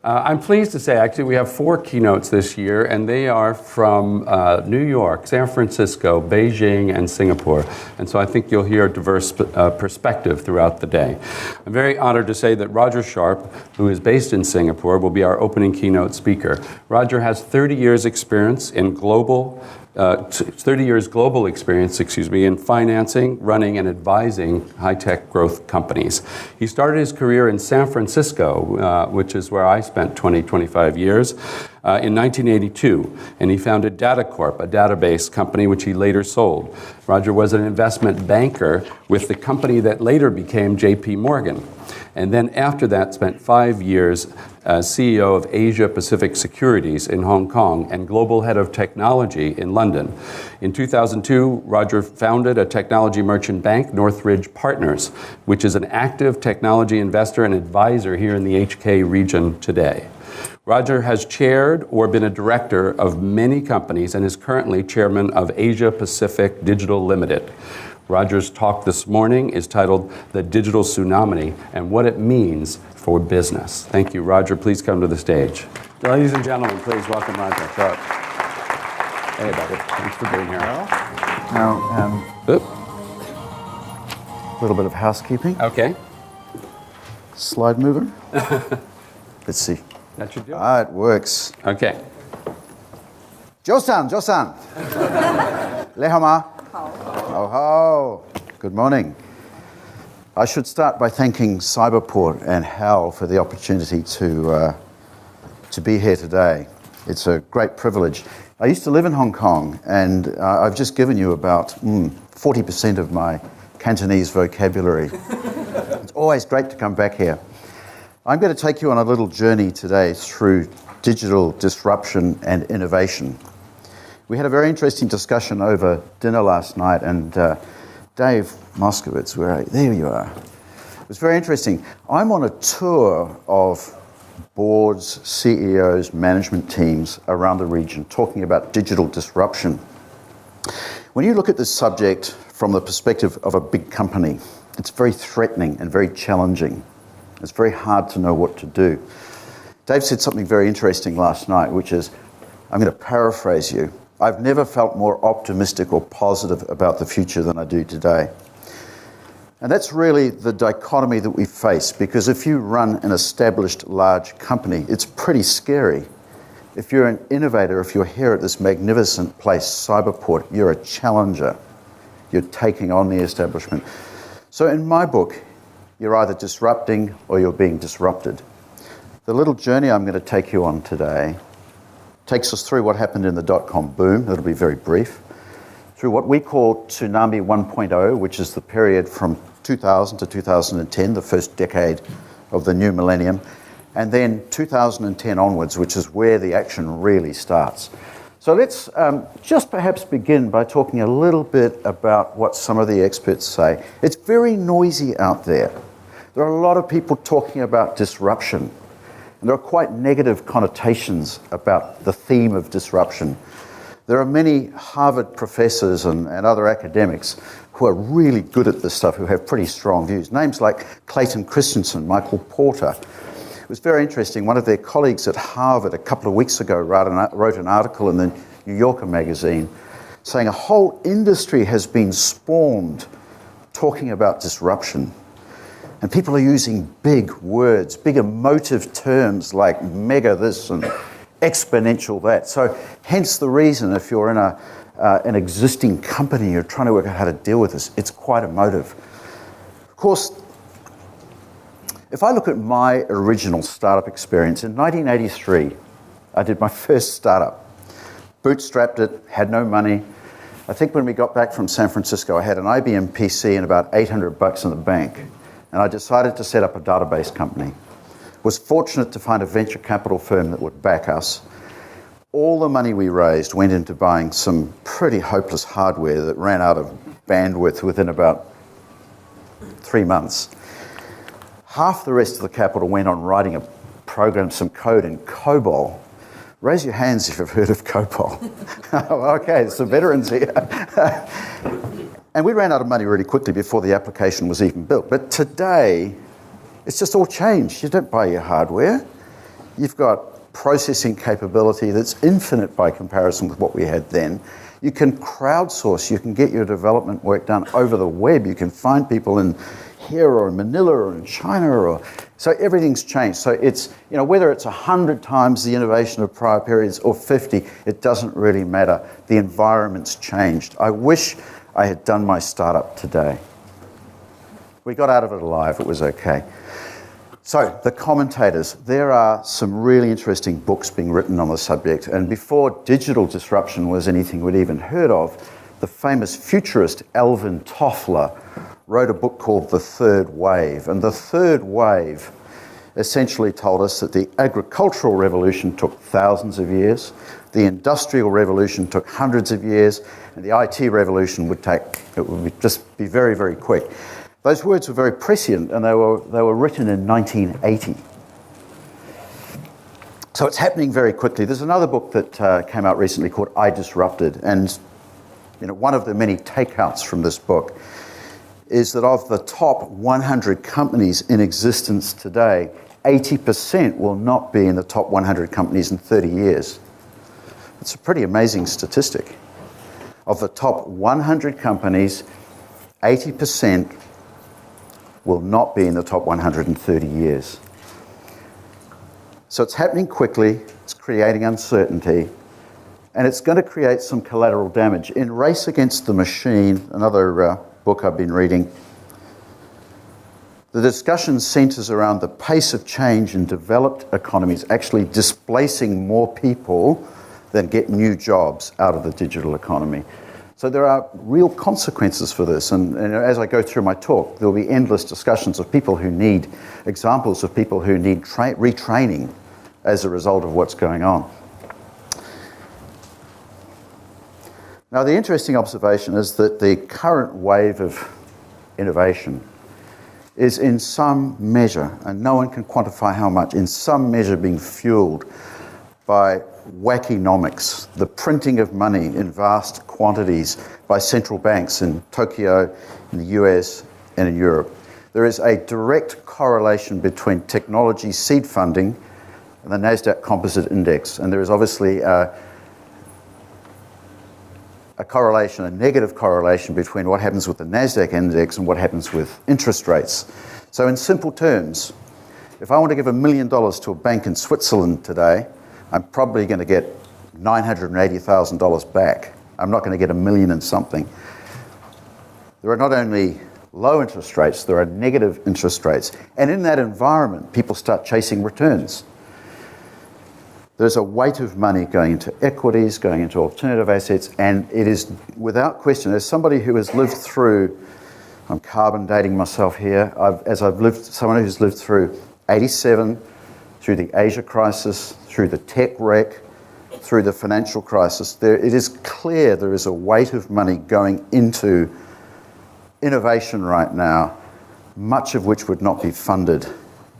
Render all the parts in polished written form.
I'm pleased to say, actually, we have 4 keynotes this year, and they are from New York, San Francisco, Beijing, and Singapore. And so I think you'll hear a diverse perspective throughout the day. I'm very honored to say that Roger Sharp, who is based in Singapore, will be our opening keynote speaker. Roger has 30 years experience in global experience, in financing, running, and advising high-tech growth companies. He started his career in San Francisco, which is where I spent 25 years, in 1982, and he founded DataCorp, a database company which he later sold. Roger was an investment banker with the company that later became J.P. Morgan, and then after that spent 5 years as CEO of Asia Pacific Securities in Hong Kong and global head of technology in London. In 2002, Roger founded a technology merchant bank, Northridge Partners, which is an active technology investor and advisor here in the HK region today. Roger has chaired or been a director of many companies and is currently chairman of Asia Pacific Digital Limited. Roger's talk this morning is titled The Digital Tsunami and What It Means for Business. Thank you. Roger, please come to the stage. Ladies and gentlemen, please welcome Roger Sharp. Hey, buddy. Thanks for being here. Now, a little bit of housekeeping. Okay. Slide mover. Let's see. That should do it. Ah, it works. Okay. Josan. Lehama. Oh, good morning. I should start by thanking Cyberport and Hal for the opportunity to be here today. It's a great privilege. I used to live in Hong Kong, and I've just given you about 40% of my Cantonese vocabulary. It's always great to come back here. I'm going to take you on a little journey today through digital disruption and innovation. We had a very interesting discussion over dinner last night, and Dave Moskowitz, there you are. It was very interesting. I'm on a tour of boards, CEOs, management teams around the region talking about digital disruption. When you look at this subject from the perspective of a big company, it's very threatening and very challenging. It's very hard to know what to do. Dave said something very interesting last night, which is, I'm going to paraphrase you, I've never felt more optimistic or positive about the future than I do today. And that's really the dichotomy that we face, because if you run an established large company, it's pretty scary. If you're an innovator, if you're here at this magnificent place, Cyberport, you're a challenger. You're taking on the establishment. So in my book, you're either disrupting or you're being disrupted. The little journey I'm going to take you on today takes us through what happened in the dot-com boom. It'll be very brief. Through what we call Tsunami 1.0, which is the period from 2000 to 2010, the first decade of the new millennium, and then 2010 onwards, which is where the action really starts. So let's just perhaps begin by talking a little bit about what some of the experts say. It's very noisy out there. There are a lot of people talking about disruption. And there are quite negative connotations about the theme of disruption. There are many Harvard professors and other academics who are really good at this stuff, who have pretty strong views. Names like Clayton Christensen, Michael Porter. It was very interesting. One of their colleagues at Harvard a couple of weeks ago wrote an article in the New Yorker magazine saying a whole industry has been spawned talking about disruption. And people are using big words, big emotive terms like mega this and exponential that. So hence the reason if you're in an existing company, you're trying to work out how to deal with this, it's quite emotive. Of course, if I look at my original startup experience, in 1983, I did my first startup. Bootstrapped it, had no money. I think when we got back from San Francisco, I had an IBM PC and about $800 in the bank. And I decided to set up a database company. Was fortunate to find a venture capital firm that would back us. All the money we raised went into buying some pretty hopeless hardware that ran out of bandwidth within about 3 months. Half the rest of the capital went on writing a program, some code in COBOL. Raise your hands if you've heard of COBOL. Okay, some veterans here. And we ran out of money really quickly before the application was even built. But today, it's just all changed. You don't buy your hardware. You've got processing capability that's infinite by comparison with what we had then. You can crowdsource, you can get your development work done over the web, you can find people in here or in Manila or in China, or so everything's changed. So it's, you know, whether it's 100 times the innovation of prior periods or 50, it doesn't really matter. The environment's changed. I wish I had done my startup today. We got out of it alive, it was okay. So, the commentators. There are some really interesting books being written on the subject, and before digital disruption was anything we'd even heard of, the famous futurist Alvin Toffler wrote a book called The Third Wave, and the third wave essentially told us that the agricultural revolution took thousands of years, the industrial revolution took hundreds of years, and the IT revolution would just be very, very quick. Those words were very prescient, and they were written in 1980. So it's happening very quickly. There's another book that came out recently called I Disrupted, and you know, one of the many takeouts from this book is that of the top 100 companies in existence today, 80% will not be in the top 100 companies in 30 years. It's a pretty amazing statistic. Of the top 100 companies, 80% will not be in the top 130 years. So it's happening quickly, it's creating uncertainty, and it's going to create some collateral damage. In Race Against the Machine, another book I've been reading, the discussion centers around the pace of change in developed economies actually displacing more people than get new jobs out of the digital economy. So there are real consequences for this, and as I go through my talk, there'll be endless discussions of people who need, examples of people who need retraining as a result of what's going on. Now, the interesting observation is that the current wave of innovation is in some measure, and no one can quantify how much, in some measure being fueled by wackynomics, the printing of money in vast quantities by central banks in Tokyo, in the US, and in Europe. There is a direct correlation between technology seed funding and the NASDAQ Composite Index, and there is obviously a correlation, a negative correlation between what happens with the NASDAQ index and what happens with interest rates. So in simple terms, if I want to give $1 million to a bank in Switzerland today, I'm probably going to get $980,000 back. I'm not going to get $1 million and something. There are not only low interest rates, there are negative interest rates. And in that environment, people start chasing returns. There's a weight of money going into equities, going into alternative assets, and it is without question, as somebody who has lived through, I'm carbon dating myself here, someone who's lived through 87, through the Asia crisis, through the tech wreck, through the financial crisis, it is clear there is a weight of money going into innovation right now, much of which would not be funded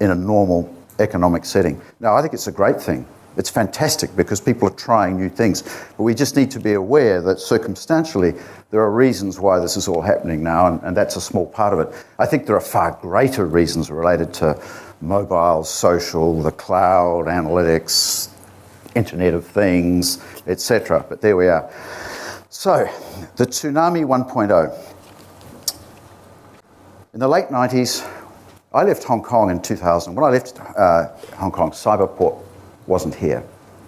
in a normal economic setting. Now, I think it's a great thing. It's fantastic because people are trying new things, but we just need to be aware that circumstantially there are reasons why this is all happening now, and that's a small part of it. I think there are far greater reasons related to mobile, social, the cloud, analytics, Internet of Things, etc. But there we are. So, the Tsunami 1.0. In the late 90s, I left Hong Kong in 2000. When I left Hong Kong, Cyberport wasn't here.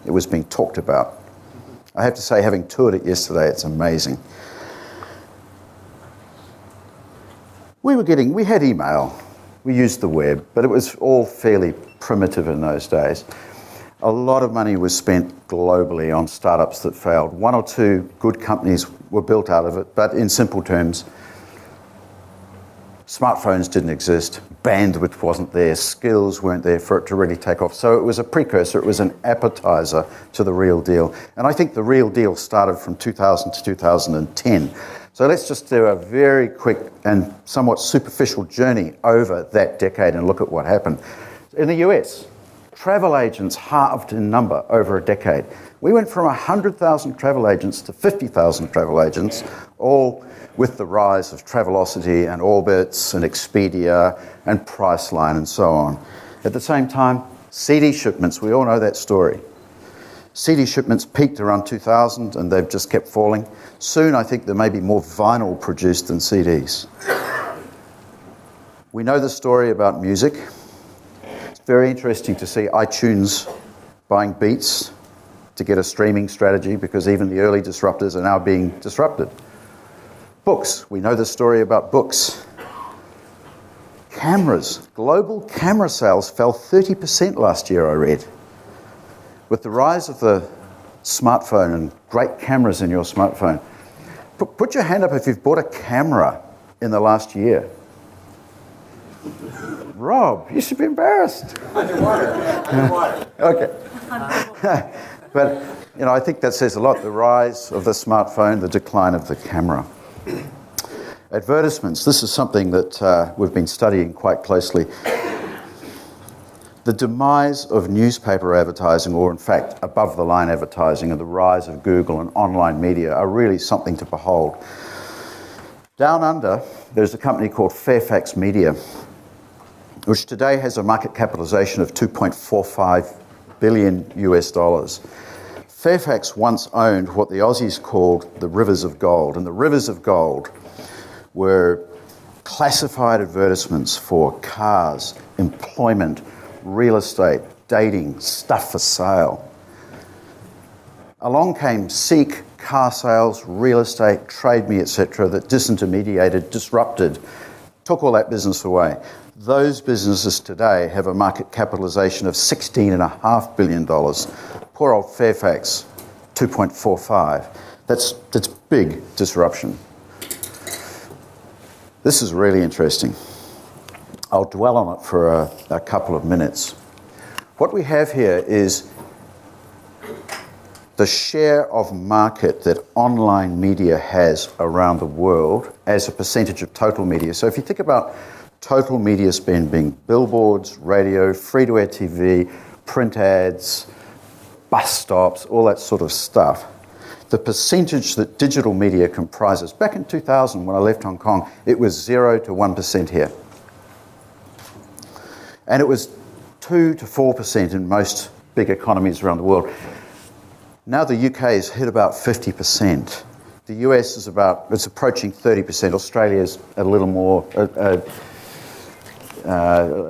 It was being talked about. I have to say, having toured it yesterday, it's amazing. We had email, we used the web, but it was all fairly primitive in those days. A lot of money was spent globally on startups that failed. One or two good companies were built out of it, but in simple terms, smartphones didn't exist, bandwidth wasn't there, skills weren't there for it to really take off. So it was a precursor, it was an appetizer to the real deal. And I think the real deal started from 2000 to 2010. So let's just do a very quick and somewhat superficial journey over that decade and look at what happened. In the US, travel agents halved in number over a decade. We went from 100,000 travel agents to 50,000 travel agents, all with the rise of Travelocity and Orbitz and Expedia and Priceline and so on. At the same time, CD shipments, we all know that story. CD shipments peaked around 2000 and they've just kept falling. Soon I think there may be more vinyl produced than CDs. We know the story about music. It's very interesting to see iTunes buying Beats to get a streaming strategy because even the early disruptors are now being disrupted. Books, we know the story about books. Cameras, global camera sales fell 30% last year, I read. With the rise of the smartphone and great cameras in your smartphone, put your hand up if you've bought a camera in the last year. Rob, you should be embarrassed. Underwater. Okay. But, I think that says a lot. The rise of the smartphone, the decline of the camera. Advertisements. This is something that we've been studying quite closely. The demise of newspaper advertising, or in fact above-the-line advertising, and the rise of Google and online media are really something to behold. Down under, there's a company called Fairfax Media, which today has a market capitalization of 2.45 billion US dollars. Fairfax once owned what the Aussies called the Rivers of Gold, and the Rivers of Gold were classified advertisements for cars, employment, real estate, dating, stuff for sale. Along came Seek, car sales, real estate, Trade Me, etc., that disintermediated, disrupted, took all that business away. Those businesses today have a market capitalization of $16.5 billion. Poor old Fairfax, 2.45. That's big disruption. This is really interesting. I'll dwell on it for a couple of minutes. What we have here is the share of market that online media has around the world as a percentage of total media. So if you think about total media spend being billboards, radio, free-to-air TV, print ads, bus stops, all that sort of stuff, the percentage that digital media comprises, back in 2000 when I left Hong Kong, it was 0 to 1% here. And it was 2 to 4% in most big economies around the world. Now the UK has hit about 50%. The US is it's approaching 30%. Australia's a little more, a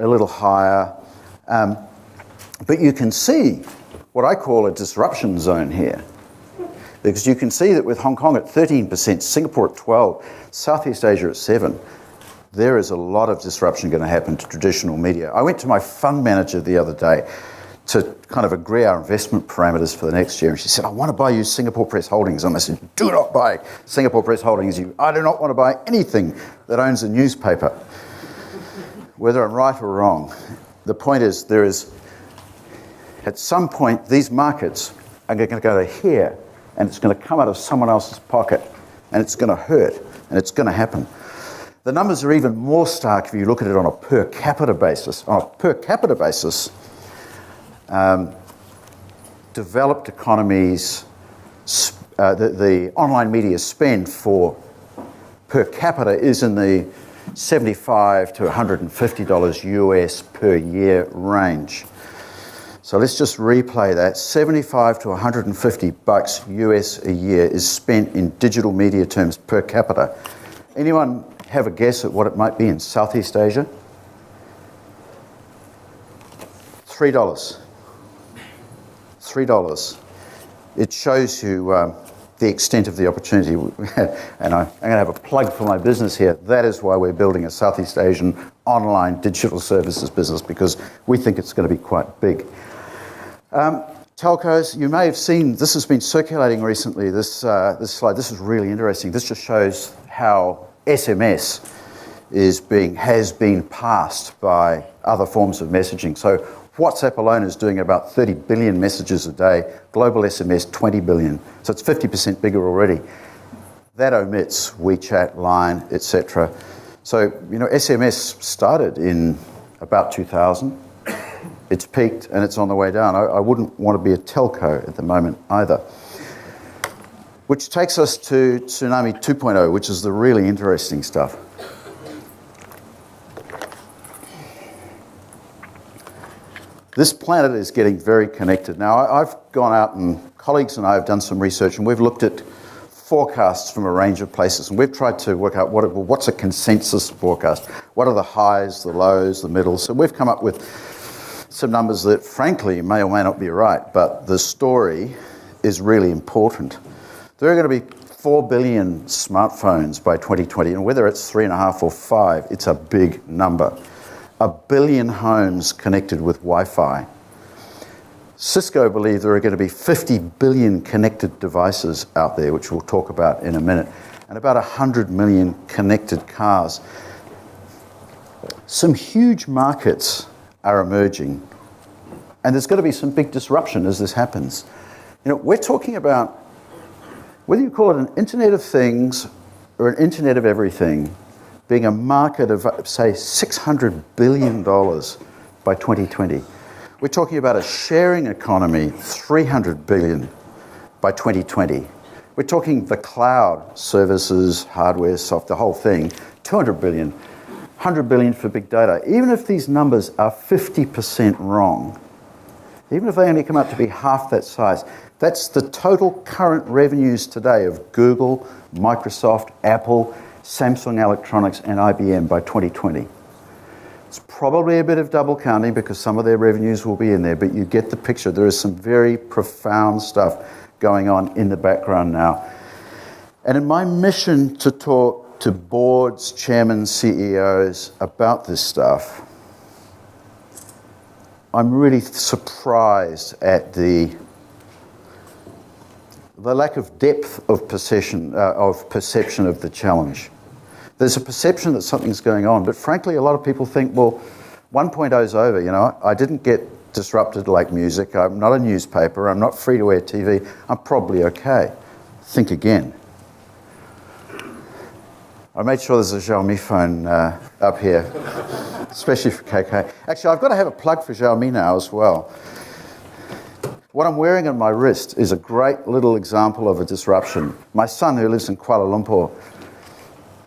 little higher. But you can see what I call a disruption zone here. Because you can see that with Hong Kong at 13%, Singapore at 12%, Southeast Asia at 7%, there is a lot of disruption going to happen to traditional media. I went to my fund manager the other day to kind of agree our investment parameters for the next year, and she said, I want to buy you Singapore Press Holdings. And I said, do not buy Singapore Press Holdings. I do not want to buy anything that owns a newspaper. Whether I'm right or wrong, the point is at some point, these markets are going to go to here, and it's going to come out of someone else's pocket, and it's going to hurt, and it's going to happen. The numbers are even more stark if you look at it on a per capita basis. On a per capita basis, developed economies, the online media spend for per capita is in the $75 to $150 US per year range. So let's just replay that. $75 to $150 US a year is spent in digital media terms per capita. Anyone have a guess at what it might be in Southeast Asia? $3. $3. It shows you the extent of the opportunity. And I'm going to have a plug for my business here. That is why we're building a Southeast Asian online digital services business, because we think it's going to be quite big. Telcos, you may have seen, this has been circulating recently, this slide. This is really interesting. This just shows how SMS has been passed by other forms of messaging. So WhatsApp alone is doing about 30 billion messages a day. Global SMS, 20 billion. So it's 50% bigger already. That omits WeChat, Line, etc. So, SMS started in about 2000. It's peaked and it's on the way down. I wouldn't want to be a telco at the moment either. Which takes us to Tsunami 2.0, which is the really interesting stuff. This planet is getting very connected. Now, I've gone out and colleagues and I have done some research and we've looked at forecasts from a range of places and we've tried to work out what's a consensus forecast. What are the highs, the lows, the middles? So we've come up with some numbers that frankly may or may not be right, but the story is really important. There are going to be 4 billion smartphones by 2020, and whether it's 3.5 or 5, it's a big number. 1 billion homes connected with Wi-Fi. Cisco believe there are going to be 50 billion connected devices out there, which we'll talk about in a minute, and about 100 million connected cars. Some huge markets are emerging, and there's going to be some big disruption as this happens. You know, we're talking about, whether you call it an Internet of Things or an Internet of Everything, being a market of, say, $600 billion by 2020. We're talking about a sharing economy, $300 billion by 2020. We're talking the cloud, services, hardware, software, the whole thing, $200 billion, $100 billion for big data. Even if these numbers are 50% wrong, even if they only come out to be half that size, that's the total current revenues today of Google, Microsoft, Apple, Samsung Electronics, and IBM by 2020. It's probably a bit of double counting because some of their revenues will be in there, but you get the picture. There is some very profound stuff going on in the background now. And in my mission to talk to boards, chairmen, CEOs about this stuff, I'm really surprised at the lack of depth of perception of the challenge. There's a perception that something's going on, but frankly, a lot of people think, well, 1.0 is over, you know, I didn't get disrupted like music, I'm not a newspaper, I'm not free-to-air TV, I'm probably okay. Think again. I made sure there's a Xiaomi phone up here, especially for KK. Actually, I've got to have a plug for Xiaomi now as well. What I'm wearing on my wrist is a great little example of a disruption. My son, who lives in Kuala Lumpur,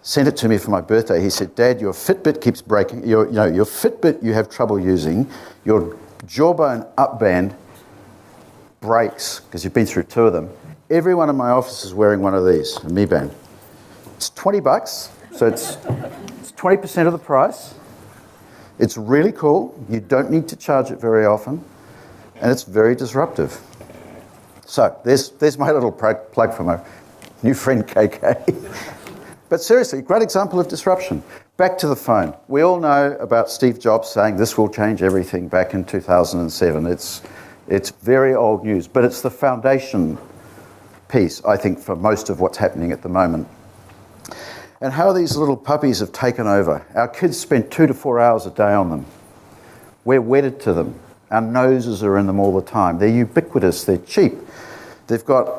sent it to me for my birthday. He said, Dad, your Fitbit keeps breaking. Your Fitbit you have trouble using. Your jawbone up band breaks, because you've been through 2 of them. Everyone in my office is wearing one of these, a Mi Band. It's $20, so it's 20% of the price. It's really cool. You don't need to charge it very often. And it's very disruptive. So there's my little plug for my new friend KK. But seriously, great example of disruption. Back to the phone. We all know about Steve Jobs saying this will change everything back in 2007. It's very old news, but it's the foundation piece, I think, for most of what's happening at the moment. And how these little puppies have taken over. Our kids spend 2 to 4 hours a day on them. We're wedded to them. Our noses are in them all the time. They're ubiquitous, they're cheap. They've got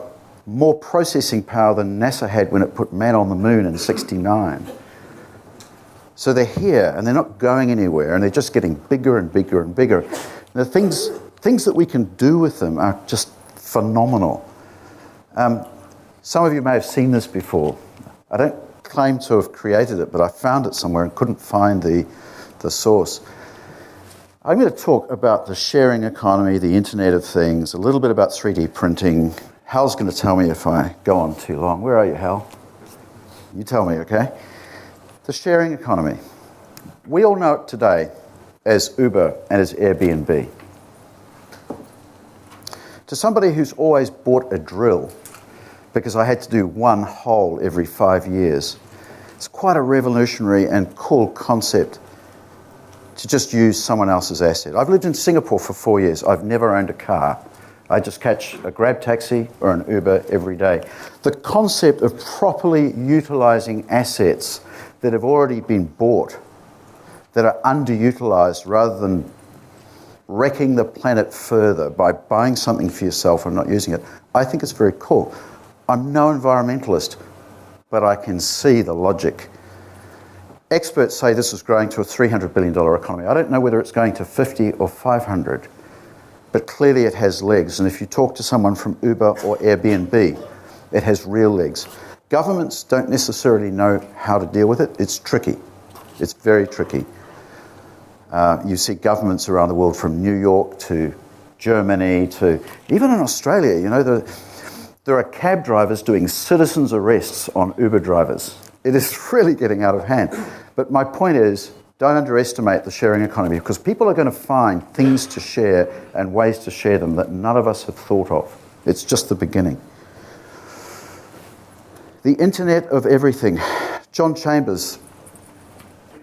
more processing power than NASA had when it put man on the moon in '69. So they're here, and they're not going anywhere, and they're just getting bigger and bigger and bigger. And the things that we can do with them are just phenomenal. Some of you may have seen this before. I don't claim to have created it, but I found it somewhere and couldn't find the source. I'm going to talk about the sharing economy, the Internet of Things, a little bit about 3D printing. Hal's going to tell me if I go on too long. Where are you, Hal? You tell me, okay? The sharing economy. We all know it today as Uber and as Airbnb. To somebody who's always bought a drill, because I had to do one hole every 5 years, it's quite a revolutionary and cool concept to just use someone else's asset. I've lived in Singapore for 4 years. I've never owned a car. I just catch a Grab taxi or an Uber every day. The concept of properly utilizing assets that have already been bought, that are underutilized, rather than wrecking the planet further by buying something for yourself and not using it, I think it's very cool. I'm no environmentalist, but I can see the logic. Experts say this is growing to a $300 billion economy. I don't know whether it's going to 50 or 500, but clearly it has legs. And if you talk to someone from Uber or Airbnb, it has real legs. Governments don't necessarily know how to deal with it. It's tricky. It's very tricky. You see governments around the world, from New York to Germany to even in Australia, you know, there are cab drivers doing citizens' arrests on Uber drivers. It is really getting out of hand. But my point is, don't underestimate the sharing economy, because people are going to find things to share and ways to share them that none of us have thought of. It's just the beginning. The Internet of Everything. John Chambers,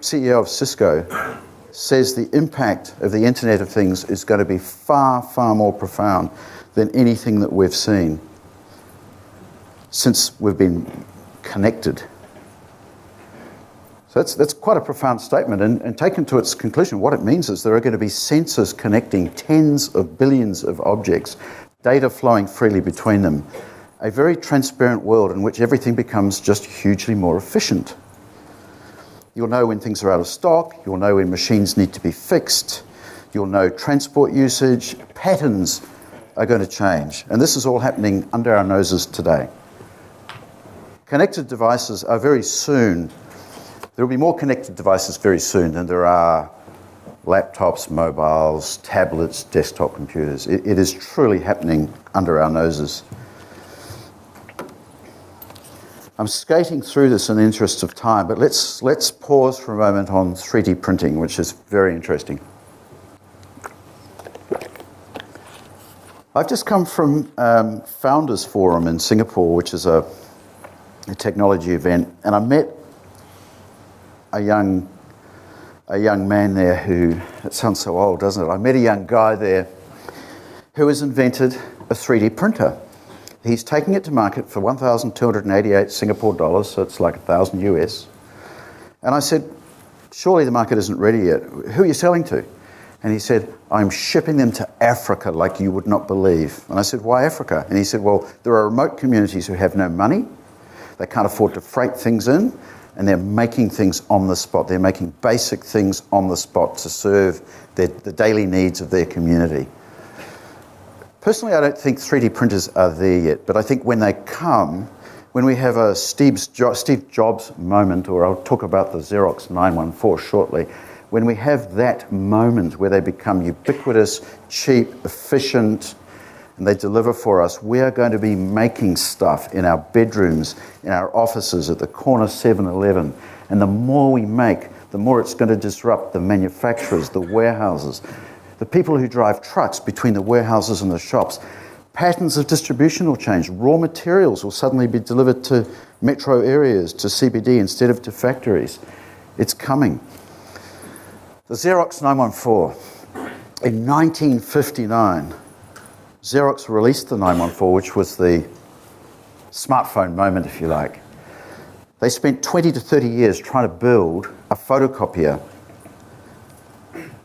CEO of Cisco, says the impact of the Internet of Things is going to be far, far more profound than anything that we've seen since we've been connected. So that's quite a profound statement, and taken to its conclusion, what it means is there are going to be sensors connecting tens of billions of objects, data flowing freely between them, a very transparent world in which everything becomes just hugely more efficient. You'll know when things are out of stock, you'll know when machines need to be fixed, you'll know transport usage, patterns are going to change, and this is all happening under our noses today. Connected devices are very soon. There will be more connected devices very soon than there are laptops, mobiles, tablets, desktop computers. It is truly happening under our noses. I'm skating through this in the interest of time, but let's pause for a moment on 3D printing, which is very interesting. I've just come from Founders Forum in Singapore, which is a technology event, and I met a young man there who, it sounds so old, doesn't it? I met a young guy there who has invented a 3D printer. He's taking it to market for 1,288 Singapore dollars, so it's like 1,000 US. And I said, surely the market isn't ready yet. Who are you selling to? And he said, I'm shipping them to Africa like you would not believe. And I said, why Africa? And he said, well, there are remote communities who have no money, they can't afford to freight things in, and they're making things on the spot. They're making basic things on the spot to serve the daily needs of their community. Personally, I don't think 3D printers are there yet, but I think when they come, when we have a Steve Jobs moment, or I'll talk about the Xerox 914 shortly, when we have that moment where they become ubiquitous, cheap, efficient, and they deliver for us, we are going to be making stuff in our bedrooms, in our offices, at the corner 7-Eleven. And the more we make, the more it's going to disrupt the manufacturers, the warehouses, the people who drive trucks between the warehouses and the shops. Patterns of distribution will change. Raw materials will suddenly be delivered to metro areas, to CBD, instead of to factories. It's coming. The Xerox 914. In 1959, Xerox released the 914, which was the smartphone moment, if you like. They spent 20 to 30 years trying to build a photocopier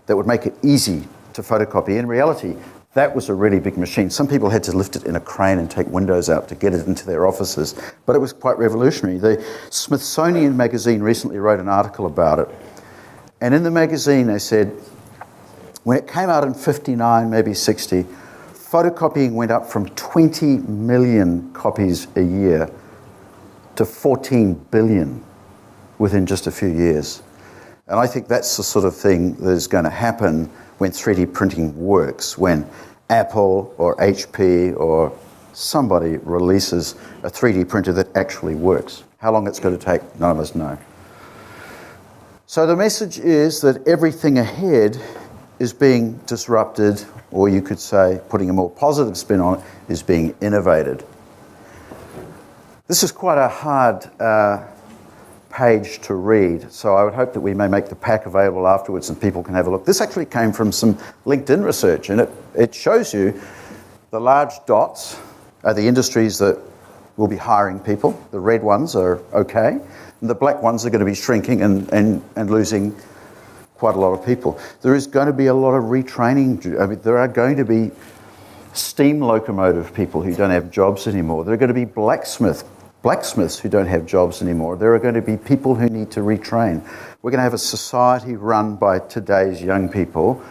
that would make it easy to photocopy. In reality, that was a really big machine. Some people had to lift it in a crane and take windows out to get it into their offices, but it was quite revolutionary. The Smithsonian magazine recently wrote an article about it, and in the magazine they said, when it came out in 59, maybe 60, photocopying went up from 20 million copies a year to 14 billion within just a few years. And I think that's the sort of thing that is going to happen when 3D printing works, when Apple or HP or somebody releases a 3D printer that actually works. How long it's going to take, none of us know. So the message is that everything ahead is being disrupted, or you could say, putting a more positive spin on it, is being innovated. This is quite a hard page to read, so I would hope that we may make the pack available afterwards and people can have a look. This actually came from some LinkedIn research, and it shows you the large dots are the industries that will be hiring people. The red ones are okay, and the black ones are going to be shrinking and losing quite a lot of people. There is going to be a lot of retraining. I mean, there are going to be steam locomotive people who don't have jobs anymore. There are going to be blacksmiths who don't have jobs anymore. There are going to be people who need to retrain. We're going to have a society run by today's young people.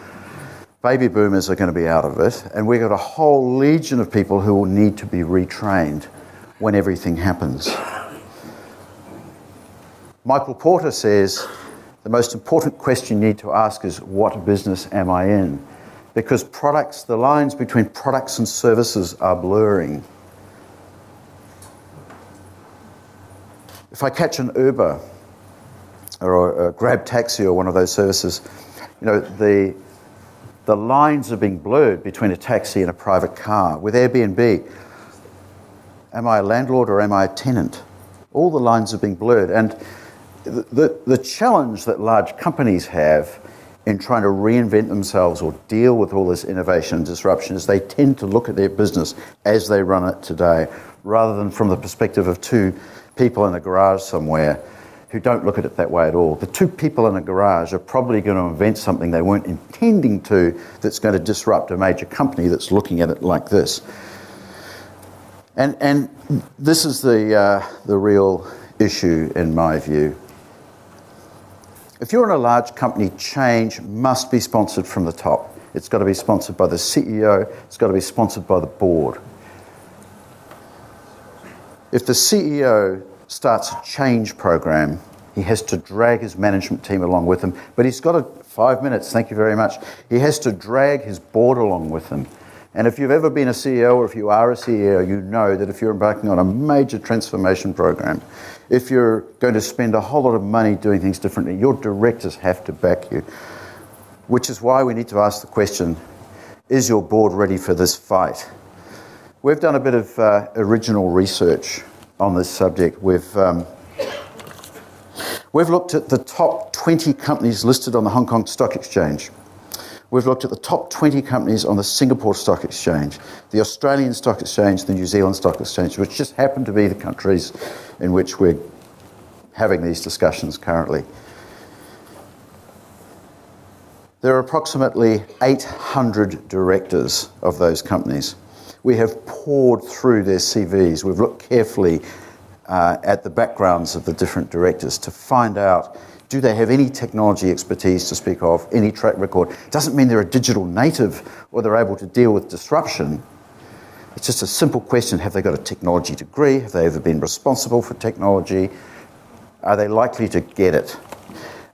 Baby boomers are going to be out of it, and we've got a whole legion of people who will need to be retrained when everything happens. Michael Porter says the most important question you need to ask is, what business am I in? Because the lines between products and services are blurring. If I catch an Uber or a Grab taxi or one of those services, the lines are being blurred between a taxi and a private car. With Airbnb, am I a landlord or am I a tenant? All the lines are being blurred. And the challenge that large companies have in trying to reinvent themselves or deal with all this innovation and disruption is they tend to look at their business as they run it today, rather than from the perspective of two people in a garage somewhere who don't look at it that way at all. The two people in a garage are probably going to invent something they weren't intending to that's going to disrupt a major company that's looking at it like this. And this is the real issue in my view. If you're in a large company, change must be sponsored from the top. It's got to be sponsored by the CEO, it's got to be sponsored by the board. If the CEO starts a change program, he has to drag his management team along with him, but he's got 5 minutes, thank you very much. He has to drag his board along with him. And if you've ever been a CEO or if you are a CEO, you know that if you're embarking on a major transformation program, if you're going to spend a whole lot of money doing things differently, your directors have to back you. Which is why we need to ask the question, is your board ready for this fight? We've done a bit of original research on this subject. We've looked at the top 20 companies listed on the Hong Kong Stock Exchange. We've looked at the top 20 companies on the Singapore Stock Exchange, the Australian Stock Exchange, the New Zealand Stock Exchange, which just happen to be the countries in which we're having these discussions currently. There are approximately 800 directors of those companies. We have poured through their CVs. We've looked carefully at the backgrounds of the different directors to find out, do they have any technology expertise to speak of, any track record? It doesn't mean they're a digital native or they're able to deal with disruption. It's just a simple question, have they got a technology degree? Have they ever been responsible for technology? Are they likely to get it?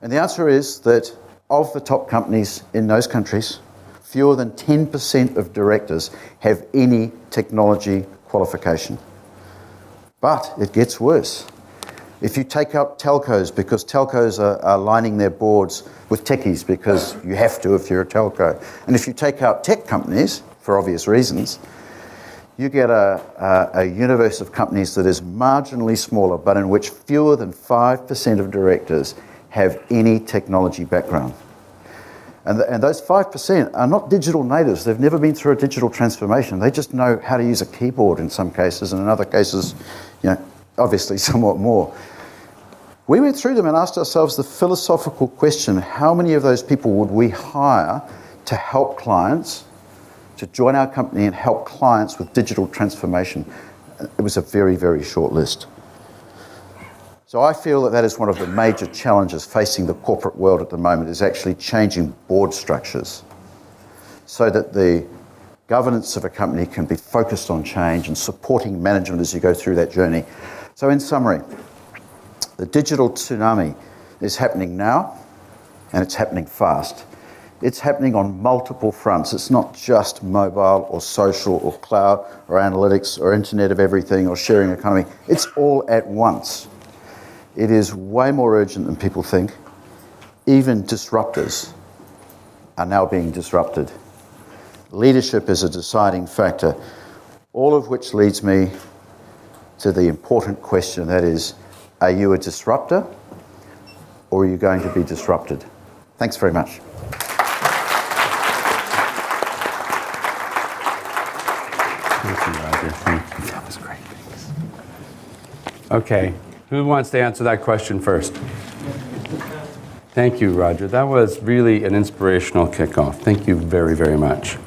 And the answer is that of the top companies in those countries, fewer than 10% of directors have any technology qualification. But it gets worse. If you take out telcos, because telcos are lining their boards with techies because you have to if you're a telco. And if you take out tech companies, for obvious reasons, you get a universe of companies that is marginally smaller, but in which fewer than 5% of directors have any technology background. And those 5% are not digital natives. They've never been through a digital transformation. They just know how to use a keyboard in some cases, and in other cases, obviously somewhat more. We went through them and asked ourselves the philosophical question, how many of those people would we hire to help clients, to join our company and help clients with digital transformation? It was a very, very short list. So I feel that that is one of the major challenges facing the corporate world at the moment, is actually changing board structures so that the governance of a company can be focused on change and supporting management as you go through that journey. So in summary, the digital tsunami is happening now, and it's happening fast. It's happening on multiple fronts. It's not just mobile or social or cloud or analytics or Internet of Everything or sharing economy. It's all at once. It is way more urgent than people think. Even disruptors are now being disrupted. Leadership is a deciding factor, all of which leads me to the important question, that is, are you a disruptor or are you going to be disrupted? Thanks very much. Thank you, Roger. Thank you. That was great. Thanks. Okay, who wants to answer that question first? Thank you, Roger. That was really an inspirational kickoff. Thank you very, very much.